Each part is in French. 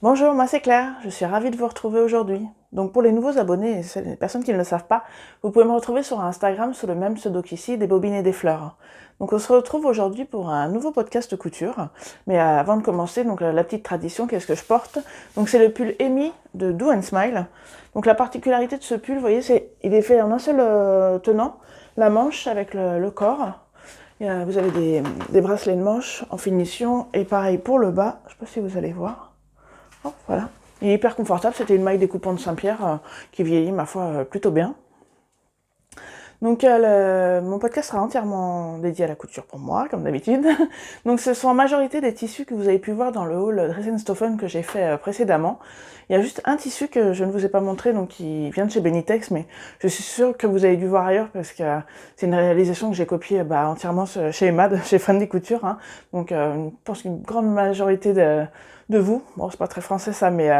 Bonjour, moi c'est Claire, je suis ravie de vous retrouver aujourd'hui. Donc pour les nouveaux abonnés et les personnes qui ne le savent pas, vous pouvez me retrouver sur Instagram sous le même pseudo qu'ici, des bobines et des fleurs. Donc on se retrouve aujourd'hui pour un nouveau podcast de couture. Mais avant de commencer, donc la petite tradition, qu'est-ce que je porte? Donc c'est le pull Amy de Do and Smile. Donc la particularité de ce pull, vous voyez, il est fait en un seul tenant, la manche avec le corps. Vous avez des bracelets de manche en finition et pareil pour le bas, je ne sais pas si vous allez voir. Oh, voilà. Il est hyper confortable, c'était une maille découpante de Saint-Pierre qui vieillit, ma foi, plutôt bien. Donc mon podcast sera entièrement dédié à la couture pour moi, comme d'habitude. Donc ce sont en majorité des tissus que vous avez pu voir dans le haul Dressenstoffen que j'ai fait précédemment. Il y a juste un tissu que je ne vous ai pas montré, donc qui vient de chez Benitex, mais je suis sûre que vous avez dû voir ailleurs parce que c'est une réalisation que j'ai copiée entièrement chez Emad, chez Fan des Coutures. Hein. Donc je pense qu'une grande majorité de vous, bon c'est pas très français ça, mais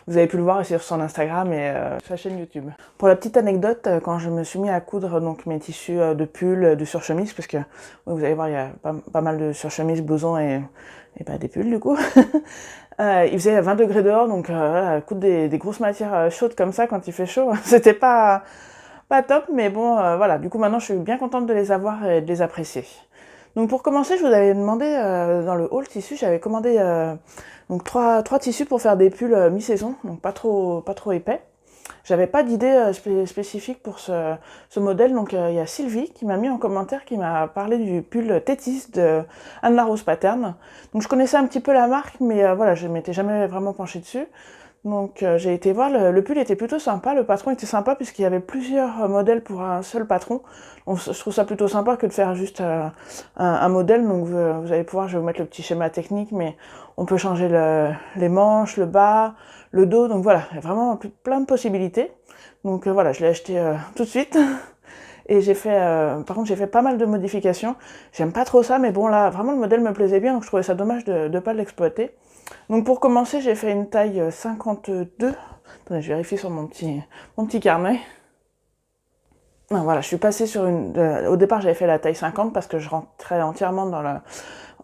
vous avez pu le voir sur son Instagram et sa chaîne YouTube. Pour la petite anecdote, quand je me suis mis à coudre donc mes tissus de pull, de surchemise, parce que vous allez voir il y a pas mal de surchemises, blousons et des pulls du coup. Il faisait 20 degrés dehors, donc voilà, coudre des grosses matières chaudes comme ça quand il fait chaud, c'était pas top, mais bon voilà, du coup maintenant je suis bien contente de les avoir et de les apprécier. Donc pour commencer, je vous avais demandé dans le haul tissu, j'avais commandé donc trois tissus pour faire des pulls mi-saison, donc pas trop épais. J'avais pas d'idée spécifique pour ce modèle, donc il y a Sylvie qui m'a mis en commentaire, qui m'a parlé du pull Tétis de Anne-La Rose Pattern. Donc je connaissais un petit peu la marque, mais voilà, je m'étais jamais vraiment penchée dessus. Donc j'ai été voir, le pull était plutôt sympa, le patron était sympa puisqu'il y avait plusieurs modèles pour un seul patron. Donc je trouve ça plutôt sympa que de faire juste un modèle, donc vous allez pouvoir, je vais vous mettre le petit schéma technique, mais on peut changer les manches, le bas, le dos, donc voilà, il y a vraiment plein de possibilités. Donc voilà, je l'ai acheté tout de suite. Et par contre j'ai fait pas mal de modifications. J'aime pas trop ça, mais bon là, vraiment le modèle me plaisait bien, donc je trouvais ça dommage de ne pas l'exploiter. Donc pour commencer, j'ai fait une taille 52. Attendez, je vérifie sur mon petit carnet. Ah, voilà, je suis passée sur au départ, j'avais fait la taille 50 parce que je rentrais entièrement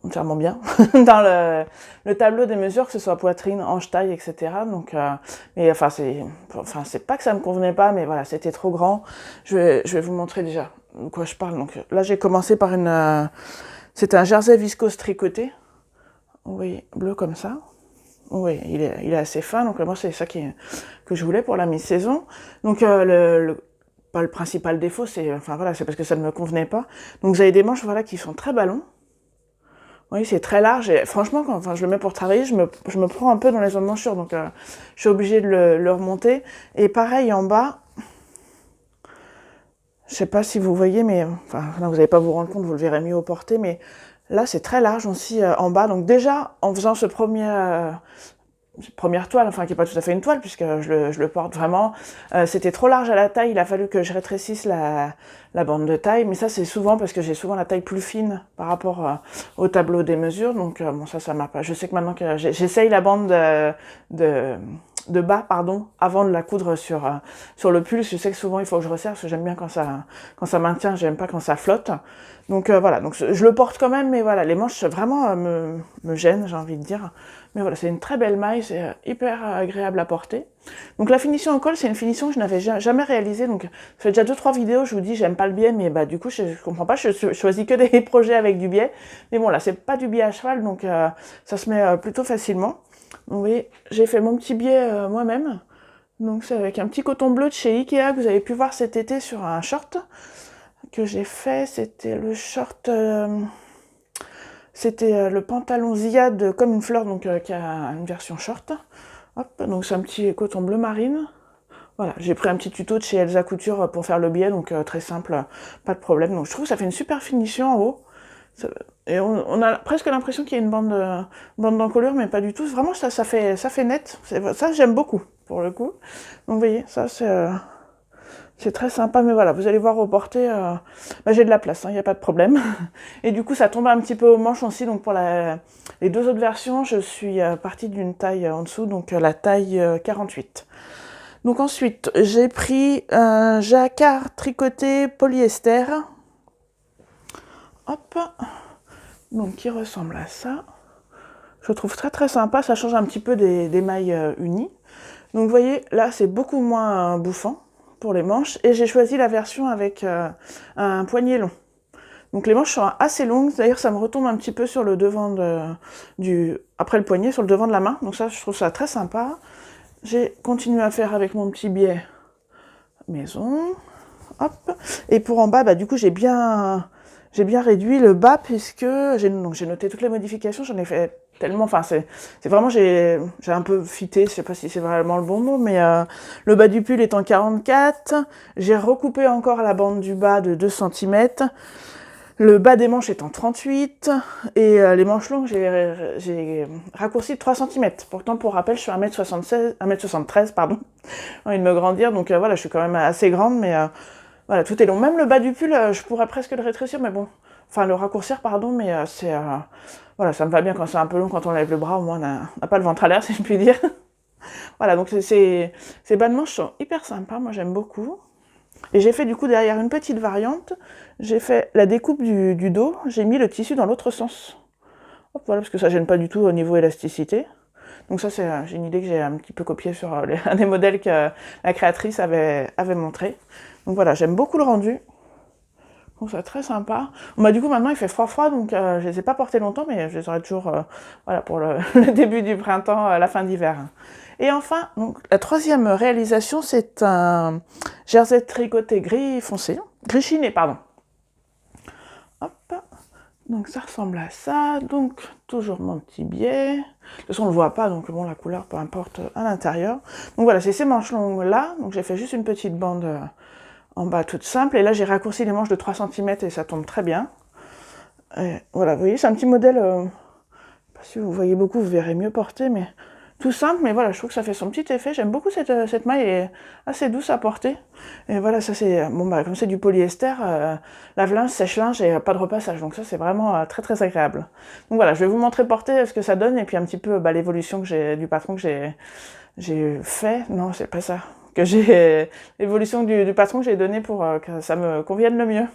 entièrement bien, dans le tableau des mesures, que ce soit poitrine, hanche, taille, etc. Donc, mais c'est pas que ça me convenait pas, mais voilà, c'était trop grand. Je vais vous montrer déjà de quoi je parle. Donc là, j'ai commencé par c'était un jersey viscose tricoté. Vous voyez, bleu comme ça. Oui, il est assez fin, donc moi c'est ça que je voulais pour la mi-saison. Donc pas le principal défaut, c'est parce que ça ne me convenait pas. Donc vous avez des manches qui sont très ballons. Oui, c'est très large et franchement quand je le mets pour travailler, je me prends un peu dans les emmanchures, donc je suis obligée de le remonter. Et pareil en bas, je sais pas si vous voyez, mais là vous n'allez pas vous rendre compte, vous le verrez mieux au porté, mais là c'est très large aussi en bas. Donc déjà en faisant première toile, qui n'est pas tout à fait une toile puisque je le porte vraiment. C'était trop large à la taille, il a fallu que je rétrécisse la bande de taille, mais ça c'est souvent parce que j'ai souvent la taille plus fine par rapport au tableau des mesures, donc bon ça m'a pas. Je sais que maintenant que j'essaye la bande de bas, avant de la coudre sur le pull. Je sais que souvent il faut que je resserre parce que j'aime bien quand ça maintient, j'aime pas quand ça flotte. Donc voilà, donc je le porte quand même, mais voilà, les manches vraiment me gênent, j'ai envie de dire. Mais voilà, c'est une très belle maille, c'est hyper agréable à porter. Donc la finition au col, c'est une finition que je n'avais jamais réalisée. Donc ça fait déjà 2-3 vidéos, je vous dis j'aime pas le biais, mais du coup je comprends pas, je choisis que des projets avec du biais. Mais bon là, c'est pas du biais à cheval, donc ça se met plutôt facilement. Donc, vous voyez, j'ai fait mon petit biais moi-même. Donc c'est avec un petit coton bleu de chez Ikea que vous avez pu voir cet été sur un short que j'ai fait. C'était le short... C'était le pantalon Ziad comme une fleur, donc qui a une version short. Hop, donc c'est un petit coton bleu marine. Voilà, j'ai pris un petit tuto de chez Elsa Couture pour faire le biais, donc très simple, pas de problème. Donc je trouve que ça fait une super finition en haut. Et on a presque l'impression qu'il y a une bande d'encolure, mais pas du tout. Vraiment, ça fait net. Ça, j'aime beaucoup, pour le coup. Donc vous voyez, ça c'est très sympa, mais voilà, vous allez voir au porté, j'ai de la place, il n'y a pas de problème. Et du coup, ça tombe un petit peu aux manches aussi, donc pour les deux autres versions, je suis partie d'une taille en dessous, donc la taille 48. Donc ensuite, j'ai pris un jacquard tricoté polyester. Hop, donc qui ressemble à ça. Je le trouve très très sympa, ça change un petit peu des mailles unies. Donc vous voyez, là c'est beaucoup moins bouffant pour les manches, et j'ai choisi la version avec un poignet long. Donc les manches sont assez longues, d'ailleurs ça me retombe un petit peu sur le devant après le poignet, sur le devant de la main, donc ça je trouve ça très sympa. J'ai continué à faire avec mon petit biais maison, hop, et pour en bas, bah, du coup j'ai bien réduit le bas, puisque j'ai noté toutes les modifications, j'en ai fait tellement, enfin c'est vraiment, j'ai un peu fité, je sais pas si c'est vraiment le bon mot, mais le bas du pull est en 44, j'ai recoupé encore la bande du bas de 2 cm, le bas des manches est en 38, et les manches longues, j'ai raccourci de 3 cm. Pourtant, pour rappel, je suis 1m73, pardon, j'ai envie de me grandir, donc voilà, je suis quand même assez grande, mais voilà, tout est long. Même le bas du pull, je pourrais presque le rétrécir, mais bon, enfin le raccourcir, pardon, mais voilà, ça me va bien quand c'est un peu long, quand on lève le bras, au moins on n'a pas le ventre à l'air, si je puis dire. Voilà, donc ces bas de manches sont hyper sympas, moi j'aime beaucoup. Et j'ai fait du coup derrière une petite variante, j'ai fait la découpe du dos, j'ai mis le tissu dans l'autre sens. Hop, voilà, parce que ça gêne pas du tout au niveau élasticité. Donc ça, j'ai une idée que j'ai un petit peu copiée sur un des modèles que la créatrice avait montré. Donc voilà, j'aime beaucoup le rendu. Je trouve ça très sympa. Bah, du coup, maintenant, il fait froid, donc je les ai pas portés longtemps, mais je les aurai toujours voilà, pour le début du printemps, la fin d'hiver. Et enfin, donc, la troisième réalisation, c'est un jersey tricoté gris foncé, gris chiné, pardon. Hop. Donc ça ressemble à ça, donc toujours mon petit biais. De toute façon on ne le voit pas, donc bon, la couleur peu importe à l'intérieur. Donc voilà, c'est ces manches longues là, donc j'ai fait juste une petite bande en bas toute simple, et là j'ai raccourci les manches de 3 cm et ça tombe très bien. Et voilà, vous voyez, c'est un petit modèle, je ne sais pas si vous voyez beaucoup, vous verrez mieux porter, mais tout simple, mais voilà, je trouve que ça fait son petit effet. J'aime beaucoup cette maille, elle est assez douce à porter. Et voilà, ça c'est, bon bah comme c'est du polyester, lave-linge, sèche-linge et pas de repassage, donc ça c'est vraiment très très agréable. Donc voilà, je vais vous montrer porter ce que ça donne, et puis un petit peu l'évolution du patron que j'ai fait, non c'est pas ça, que j'ai, l'évolution du patron que j'ai donné pour que ça me convienne le mieux.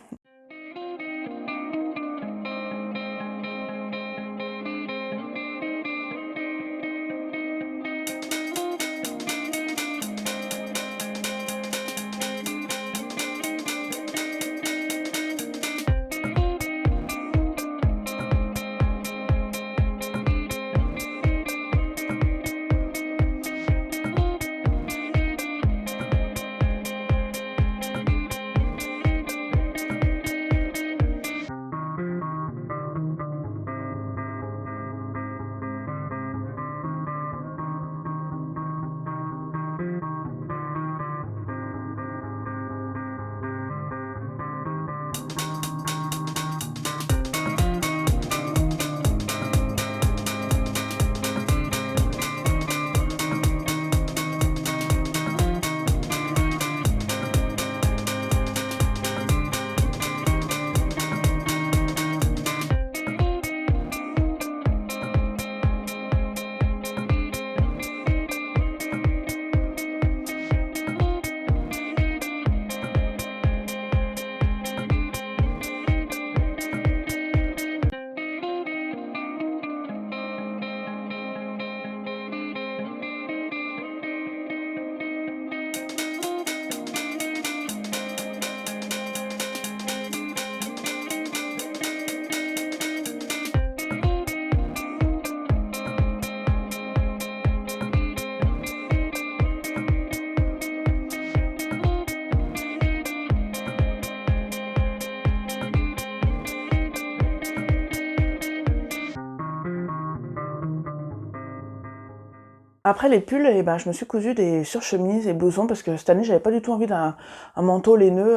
Après les pulls, eh ben, je me suis cousu des surchemises et blousons, parce que cette année j'avais pas du tout envie d'un manteau laineux,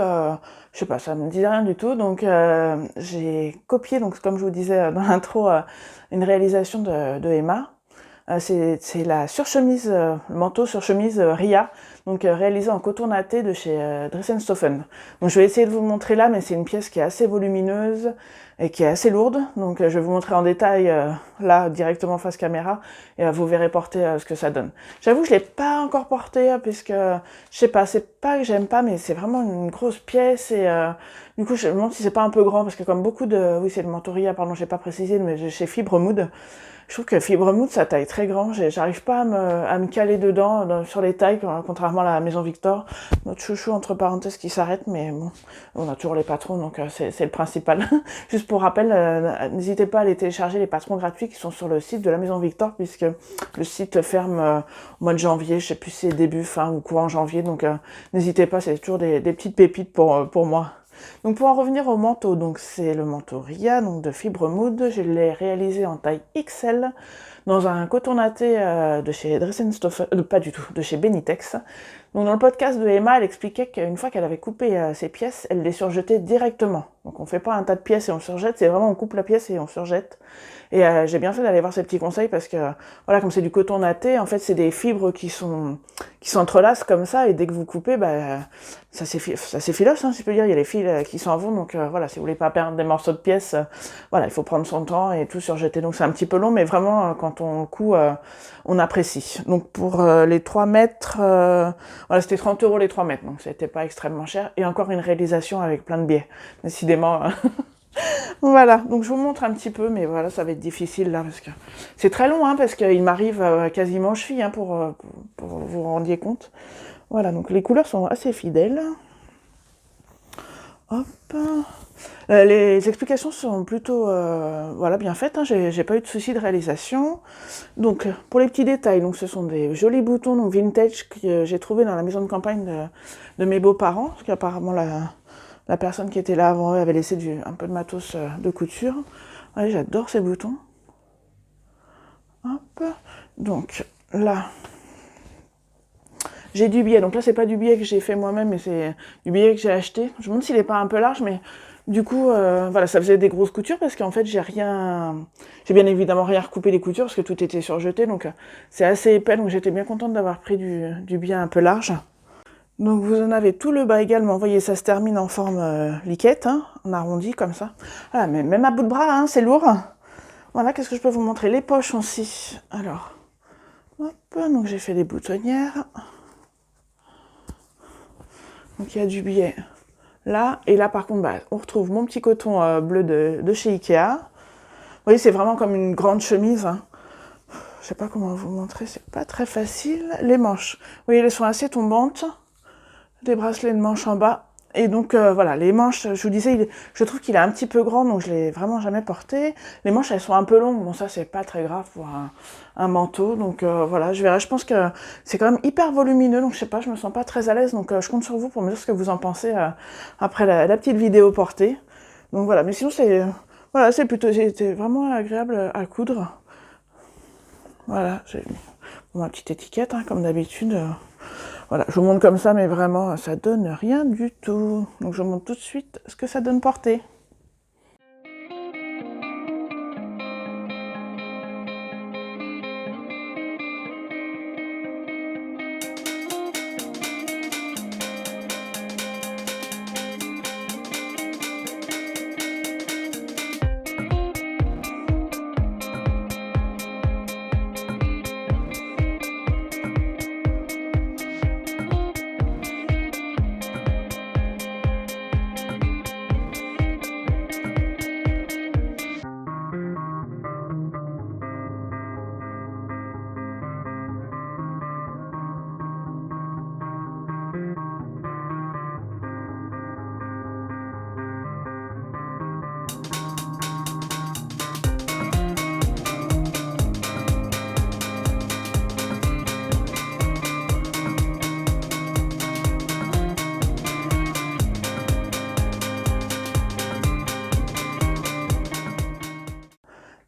je sais pas, ça me disait rien du tout, donc j'ai copié, donc comme je vous disais dans l'intro, une réalisation de Emma. C'est la surchemise, le manteau surchemise Ria, donc réalisé en coton natté de chez Dressenstoffen. Donc je vais essayer de vous le montrer là, mais c'est une pièce qui est assez volumineuse et qui est assez lourde, donc je vais vous montrer en détail là directement face caméra, et vous verrez porter ce que ça donne. J'avoue, je l'ai pas encore porté, puisque je sais pas, c'est pas que j'aime pas, mais c'est vraiment une grosse pièce, et du coup je me demande si c'est pas un peu grand, parce que comme beaucoup de, oui c'est le manteau Ria, pardon, j'ai pas précisé, mais chez Fibre Mood. Je trouve que Fibre Mood, ça taille très grand. J'arrive pas à me caler dedans, sur les tailles, contrairement à la Maison Victor. Notre chouchou, entre parenthèses, qui s'arrête, mais bon, on a toujours les patrons, donc c'est le principal. Juste pour rappel, n'hésitez pas à aller télécharger les patrons gratuits qui sont sur le site de la Maison Victor, puisque le site ferme au mois de janvier, je sais plus si c'est début, fin ou courant janvier, donc n'hésitez pas, c'est toujours des petites pépites pour moi. Donc pour en revenir au manteau, donc c'est le manteau Ria, donc de Fibre Mood. Je l'ai réalisé en taille XL dans un coton natté de chez Dressenstoffer, pas du tout, de chez Benitex. Donc dans le podcast de Emma, elle expliquait qu'une fois qu'elle avait coupé ses pièces, elle les surjetait directement. Donc on fait pas un tas de pièces et on surjette, c'est vraiment on coupe la pièce et on surjette. Et j'ai bien fait d'aller voir ces petits conseils parce que voilà, comme c'est du coton natté, en fait c'est des fibres qui s'entrelacent comme ça, et dès que vous coupez, ça s'effiloche, hein, si je peux dire, il y a les fils qui s'en vont, donc voilà, si vous voulez pas perdre des morceaux de pièces, voilà, il faut prendre son temps et tout surjeter. Donc c'est un petit peu long, mais vraiment quand on le coud, on apprécie. Donc pour les 3 mètres, voilà, c'était 30 € les 3 mètres, donc c'était pas extrêmement cher, et encore une réalisation avec plein de biais, décidément. Voilà, donc je vous montre un petit peu, mais voilà, ça va être difficile là, parce que c'est très long, hein, parce qu'il m'arrive quasiment aux chevilles, hein, pour vous rendiez compte. Voilà, donc les couleurs sont assez fidèles. Hop. Les explications sont plutôt voilà, bien faites, hein, j'ai pas eu de soucis de réalisation. Donc pour les petits détails, donc ce sont des jolis boutons donc vintage que j'ai trouvé dans la maison de campagne de mes beaux-parents, parce qu'apparemment la personne qui était là avant eux avait laissé un peu de matos de couture. Ouais, j'adore ces boutons. Hop. Donc là, j'ai du billet. Donc là, c'est pas du billet que j'ai fait moi-même, mais c'est du billet que j'ai acheté. Je me demande s'il est pas un peu large, mais du coup, voilà, ça faisait des grosses coutures parce qu'en fait, j'ai bien évidemment rien recoupé les coutures parce que tout était surjeté. Donc c'est assez épais. Donc j'étais bien contente d'avoir pris du billet un peu large. Donc vous en avez tout le bas également, vous voyez, ça se termine en forme liquette, hein, en arrondi comme ça. Ah, mais même à bout de bras, hein, c'est lourd. Voilà, qu'est-ce que je peux vous montrer? Les poches aussi. Alors, hop, donc j'ai fait des boutonnières. Donc il y a du billet là, et là par contre, on retrouve mon petit coton bleu de chez Ikea. Vous voyez, c'est vraiment comme une grande chemise, hein. Je sais pas comment vous montrer, c'est pas très facile. Les manches, vous voyez, elles sont assez tombantes. Des bracelets de manches en bas, et donc voilà, les manches, je vous disais, je trouve qu'il est un petit peu grand, donc je l'ai vraiment jamais porté. Les manches, elles sont un peu longues, bon ça c'est pas très grave pour un manteau, donc voilà, je verrai. Je pense que c'est quand même hyper volumineux, donc je sais pas, je me sens pas très à l'aise, donc je compte sur vous pour me dire ce que vous en pensez après la petite vidéo portée. Donc voilà, mais sinon voilà, c'était vraiment agréable à coudre. Voilà, j'ai mis ma petite étiquette, hein, comme d'habitude. Voilà, je vous montre comme ça, mais vraiment, ça donne rien du tout. Donc je vous montre tout de suite ce que ça donne porté.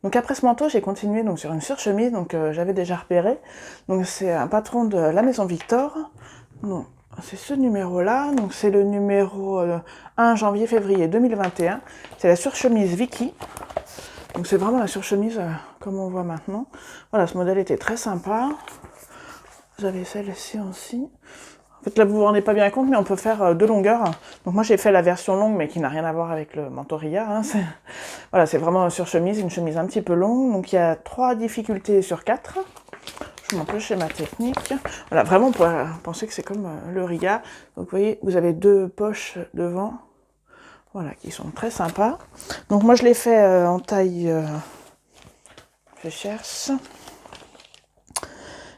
Donc après ce manteau, j'ai continué donc sur une surchemise, donc j'avais déjà repéré. Donc c'est un patron de la Maison Victor. Donc c'est ce numéro-là. Donc c'est le numéro 1 janvier-février 2021. C'est la surchemise Vicky. Donc c'est vraiment la surchemise comme on voit maintenant. Voilà, ce modèle était très sympa. J'avais celle-ci aussi. En fait, là, vous vous rendez pas bien compte, mais on peut faire 2 longueurs. Donc moi, j'ai fait la version longue, mais qui n'a rien à voir avec le manteau Ria, hein. Voilà, c'est vraiment une surchemise, une chemise un petit peu longue. Donc il y a 3 difficultés sur 4. Je vous montre le schéma technique. Voilà, vraiment, on pourrait penser que c'est comme le Ria. Donc vous voyez, vous avez 2 poches devant. Voilà, qui sont très sympas. Donc moi, je l'ai fait en taille Je cherche.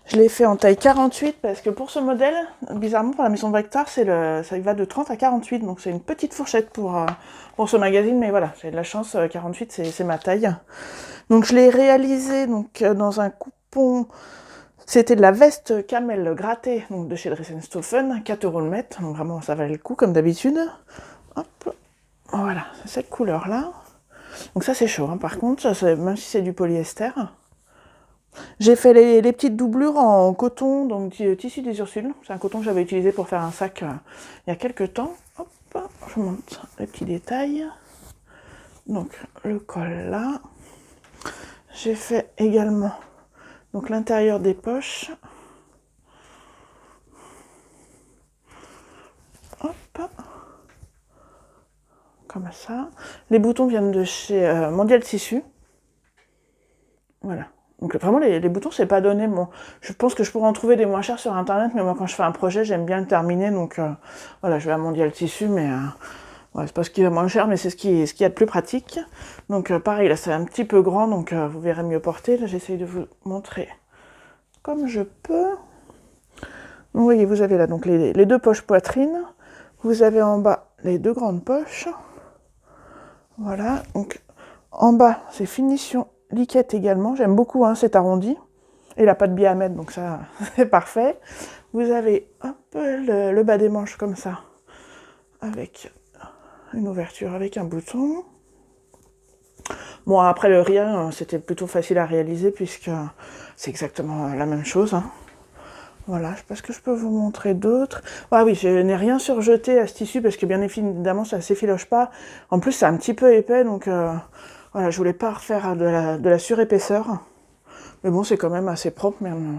Je l'ai fait en taille 48 parce que pour ce modèle, bizarrement pour la maison Vector, ça va de 30 à 48, donc c'est une petite fourchette pour ce magazine, mais voilà, j'ai de la chance, 48 c'est ma taille. Donc je l'ai réalisé donc, dans un coupon, c'était de la veste camel grattée donc de chez Dress & Stophen, 4 € le mètre, donc vraiment ça valait le coup comme d'habitude. Hop, voilà, c'est cette couleur là. Donc ça c'est chaud, hein. Par contre, même si c'est du polyester. J'ai fait les petites doublures en coton, donc tissu des Ursules. C'est un coton que j'avais utilisé pour faire un sac il y a quelques temps. Hop, je vous montre les petits détails. Donc le col là. J'ai fait également donc l'intérieur des poches. Hop, comme ça. Les boutons viennent de chez Mondial Tissu. Voilà. Donc vraiment les boutons c'est pas donné. Bon, je pense que je pourrais en trouver des moins chers sur internet, mais moi quand je fais un projet j'aime bien le terminer, donc voilà, je vais à Mondial Tissu, mais ouais, c'est pas ce qui est moins cher, mais c'est ce qui est de plus pratique. Donc pareil, là c'est un petit peu grand, donc vous verrez mieux porter. Là j'essaye de vous montrer comme je peux. Donc, vous voyez, vous avez là donc les 2 poches poitrine, vous avez en bas les 2 grandes poches. Voilà, donc en bas c'est finition liquette également, j'aime beaucoup, hein, c'est arrondi. Et il n'a pas de biais à mettre, donc ça, c'est parfait. Vous avez hop, le bas des manches comme ça, avec une ouverture, avec un bouton. Bon, après le rien, c'était plutôt facile à réaliser, puisque c'est exactement la même chose. Hein. Voilà, je sais pas ce que je peux vous montrer d'autre. Ah oui, je n'ai rien surjeté à ce tissu, parce que bien évidemment, ça ne s'effiloche pas. En plus, c'est un petit peu épais, donc... voilà, je voulais pas refaire de la surépaisseur. Mais bon, c'est quand même assez propre, même.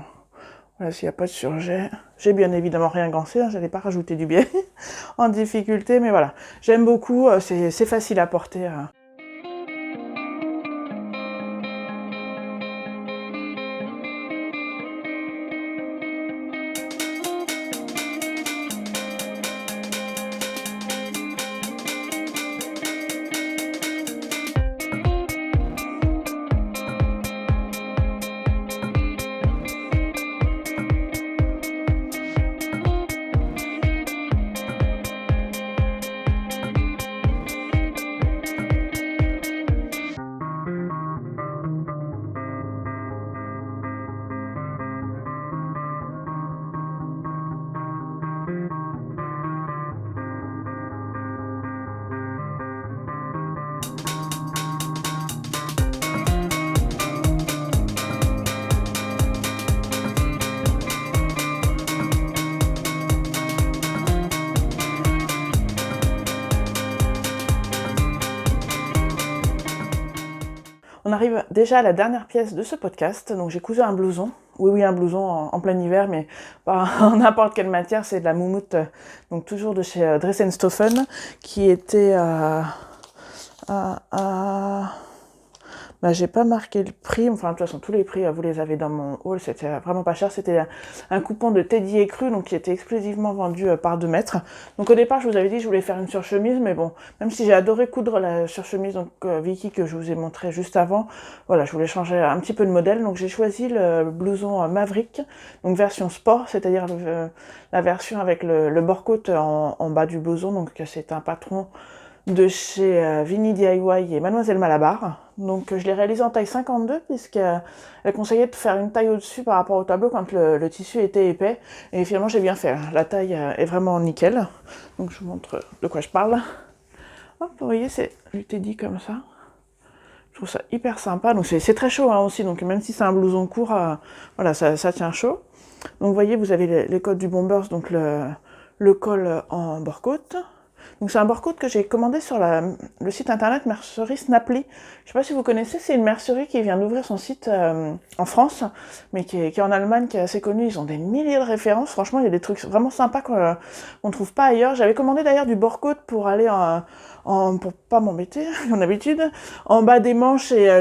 Voilà, s'il n'y a pas de surjet. J'ai bien évidemment rien gancé, hein, j'allais pas rajouter du biais en difficulté, mais voilà. J'aime beaucoup, c'est facile à porter. On arrive déjà à la dernière pièce de ce podcast, donc j'ai cousu un blouson. Oui, un blouson en plein hiver, mais pas en n'importe quelle matière, c'est de la moumoute, donc toujours de chez Dress & Stophen, qui était j'ai pas marqué le prix, enfin de toute façon tous les prix vous les avez dans mon haul, c'était vraiment pas cher, c'était un coupon de Teddy écru, donc qui était exclusivement vendu par 2 mètres. Donc au départ je vous avais dit que je voulais faire une surchemise, mais bon, même si j'ai adoré coudre la surchemise donc Vicky que je vous ai montré juste avant, voilà, je voulais changer un petit peu de modèle, donc j'ai choisi le blouson Maverick, donc version sport, c'est-à-dire la version avec le bord-côte en bas du blouson, donc c'est un patron de chez Vinny DIY et Mademoiselle Malabar. Donc je l'ai réalisé en taille 52 puisqu'elle conseillait de faire une taille au-dessus par rapport au tableau quand le tissu était épais. Et finalement j'ai bien fait, la taille est vraiment nickel. Donc je vous montre de quoi je parle. Hop, vous voyez, c'est du Teddy comme ça. Je trouve ça hyper sympa. Donc c'est très chaud hein, aussi, donc même si c'est un blouson court, voilà, ça tient chaud. Donc vous voyez, vous avez les codes du Bombers, donc le col en bord-côte. Donc c'est un bord-côte que j'ai commandé sur le site internet mercerie Snapply. Je sais pas si vous connaissez, c'est une mercerie qui vient d'ouvrir son site en France, mais qui est en Allemagne, qui est assez connue. Ils ont des milliers de références. Franchement, il y a des trucs vraiment sympas qu'on ne trouve pas ailleurs. J'avais commandé d'ailleurs du bord-côte pour aller pour pas m'embêter, comme d'habitude, en bas des manches et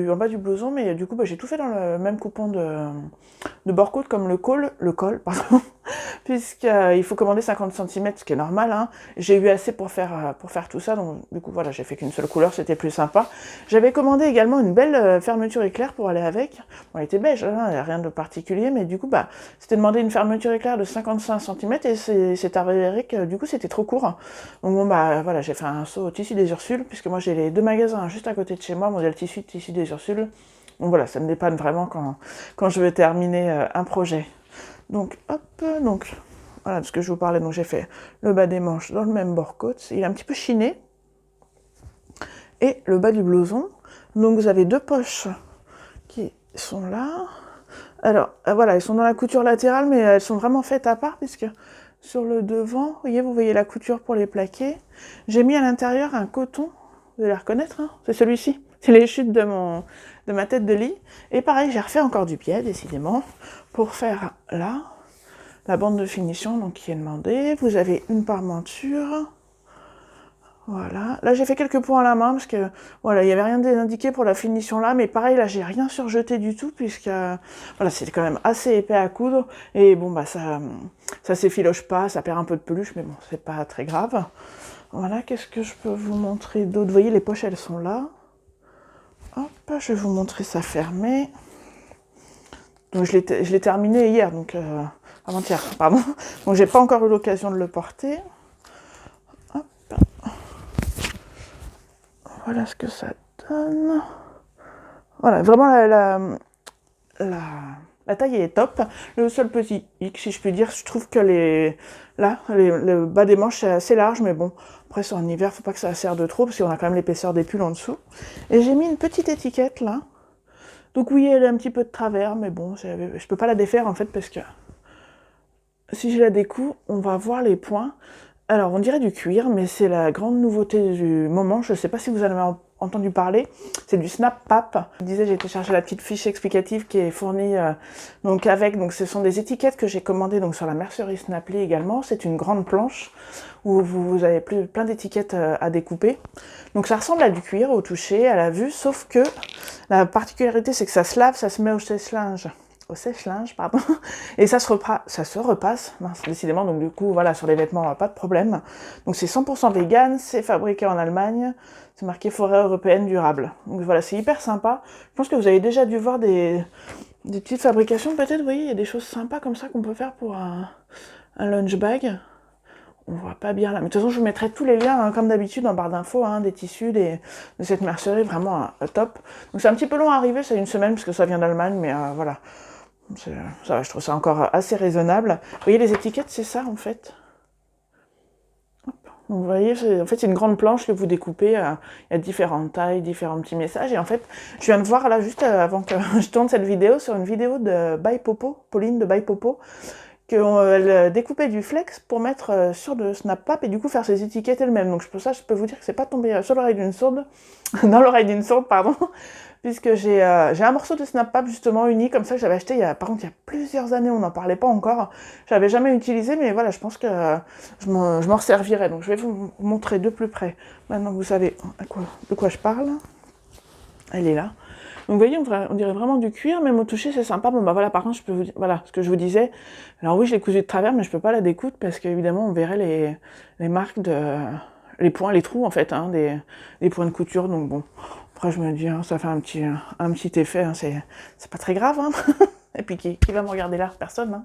en bas du blouson, mais du coup j'ai tout fait dans le même coupon de bord-côte comme le col, pardon. puisqu'il faut commander 50 centimètres, ce qui est normal, hein. J'ai eu assez pour faire tout ça, donc du coup voilà, j'ai fait qu'une seule couleur, c'était plus sympa. J'avais commandé également une belle fermeture éclair pour aller avec. Bon, elle était beige, hein, rien de particulier, mais du coup bah c'était demandé une fermeture éclair de 55 centimètres et c'est avéré que du coup c'était trop court. Donc bon bah voilà, j'ai fait un saut au tissu des Ursules, puisque moi j'ai les deux magasins juste à côté de chez moi, modèle tissu des Ursules. Donc voilà, ça me dépanne vraiment quand je veux terminer un projet. Donc hop, donc voilà de ce que je vous parlais. Donc j'ai fait le bas des manches dans le même bord côte. Il est un petit peu chiné. Et le bas du blouson. Donc vous avez deux poches qui sont là. Alors voilà, elles sont dans la couture latérale, mais elles sont vraiment faites à part, puisque sur le devant, vous voyez la couture pour les plaquer. J'ai mis à l'intérieur un coton, vous allez reconnaître, hein, c'est celui-ci. C'est les chutes de ma tête de lit. Et pareil, j'ai refait encore du biais, décidément, pour faire là, la bande de finition donc, qui est demandée. Vous avez une parmenture. Voilà. Là, j'ai fait quelques points à la main, parce que voilà, il n'y avait rien d'indiqué pour la finition là. Mais pareil, là, j'ai rien surjeté du tout, puisque voilà, c'est quand même assez épais à coudre. Et bon, bah ça s'effiloche pas, ça perd un peu de peluche, mais bon, c'est pas très grave. Voilà, qu'est-ce que je peux vous montrer d'autre? Vous voyez, les poches, elles sont là. Hop, je vais vous montrer ça fermé. Donc je l'ai terminé hier, donc avant-hier, pardon. Donc j'ai pas encore eu l'occasion de le porter. Hop. Voilà ce que ça donne. Voilà, vraiment la taille est top. Le seul petit hic, si je puis dire, je trouve que le bas des manches c'est assez large, mais bon, après c'est en hiver, faut pas que ça serre de trop, parce qu'on a quand même l'épaisseur des pulls en dessous. Et j'ai mis une petite étiquette là. Donc oui, elle est un petit peu de travers, mais bon, je peux pas la défaire en fait, parce que si je la découpe, on va voir les points. Alors, on dirait du cuir, mais c'est la grande nouveauté du moment. Je ne sais pas si vous en avez entendu parler. C'est du Snap Pap. Je disais, j'ai téléchargé la petite fiche explicative qui est fournie donc avec. Donc, ce sont des étiquettes que j'ai commandées donc sur la mercerie Snaply également. C'est une grande planche où vous avez plein d'étiquettes à découper. Donc, ça ressemble à du cuir au toucher, à la vue, sauf que la particularité, c'est que ça se lave, ça se met au sèche-linge, pardon, et ça se repasse, mince, décidément, donc du coup, voilà, sur les vêtements, pas de problème. Donc c'est 100% vegan, c'est fabriqué en Allemagne, c'est marqué forêt européenne durable. Donc voilà, c'est hyper sympa. Je pense que vous avez déjà dû voir des petites fabrications, peut-être, vous voyez, il y a des choses sympas comme ça qu'on peut faire pour un lunch bag. On voit pas bien là, mais de toute façon je vous mettrai tous les liens, hein, comme d'habitude, en barre d'infos, hein, des tissus, de cette mercerie, vraiment top. Donc c'est un petit peu long à arriver, c'est une semaine, parce que ça vient d'Allemagne, mais voilà. Ça, je trouve ça encore assez raisonnable. Vous voyez les étiquettes, c'est ça en fait. Hop. Donc, vous voyez, en fait c'est une grande planche que vous découpez, il y a différentes tailles, différents petits messages, et en fait, je viens de voir là, juste avant que je tourne cette vidéo, sur une vidéo de By Popo, Pauline de By Popo, qu'elle découpait du flex pour mettre sur le Snap-Pap et du coup faire ses étiquettes elle-même. Donc pour ça, je peux vous dire que c'est pas tombé sur l'oreille d'une sourde, dans l'oreille d'une sourde, pardon, puisque j'ai un morceau de Snap-Pap justement uni comme ça que j'avais acheté par contre il y a plusieurs années, on n'en parlait pas encore, j'avais jamais utilisé, mais voilà, je pense que je m'en servirai. Donc je vais vous montrer de plus près, maintenant que vous savez de quoi je parle. Elle est là. Donc vous voyez, on dirait vraiment du cuir, même au toucher, c'est sympa. Bon bah voilà, par contre, je peux vous dire, voilà, ce que je vous disais. Alors oui, je l'ai cousu de travers, mais je peux pas la découdre parce qu'évidemment, on verrait les marques les points, les trous en fait, hein, des points de couture. Donc bon, après je me dis, hein, ça fait un petit effet, hein, c'est pas très grave. Hein. Et puis qui va me regarder là? Personne. Hein.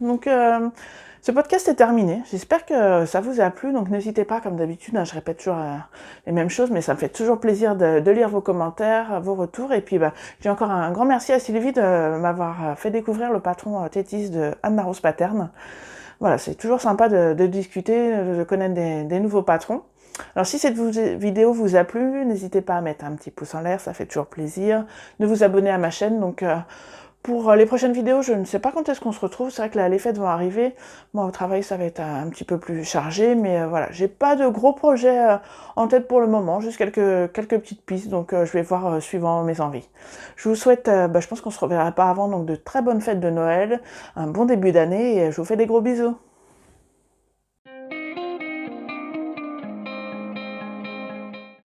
Donc, ce podcast est terminé. J'espère que ça vous a plu. Donc, n'hésitez pas, comme d'habitude, hein, je répète toujours les mêmes choses, mais ça me fait toujours plaisir de lire vos commentaires, vos retours. Et puis, j'ai encore un grand merci à Sylvie de m'avoir fait découvrir le patron Tétis de Anne-Rose Paterne. Voilà, c'est toujours sympa de discuter, de connaître des nouveaux patrons. Alors si cette vidéo vous a plu, n'hésitez pas à mettre un petit pouce en l'air, ça fait toujours plaisir, de vous abonner à ma chaîne. Donc pour les prochaines vidéos, je ne sais pas quand est-ce qu'on se retrouve, c'est vrai que là, les fêtes vont arriver. Moi au travail ça va être un petit peu plus chargé, mais voilà, j'ai pas de gros projets en tête pour le moment, juste quelques petites pistes, donc je vais voir suivant mes envies. Je vous souhaite, je pense qu'on se reverra pas avant, donc de très bonnes fêtes de Noël, un bon début d'année, et je vous fais des gros bisous.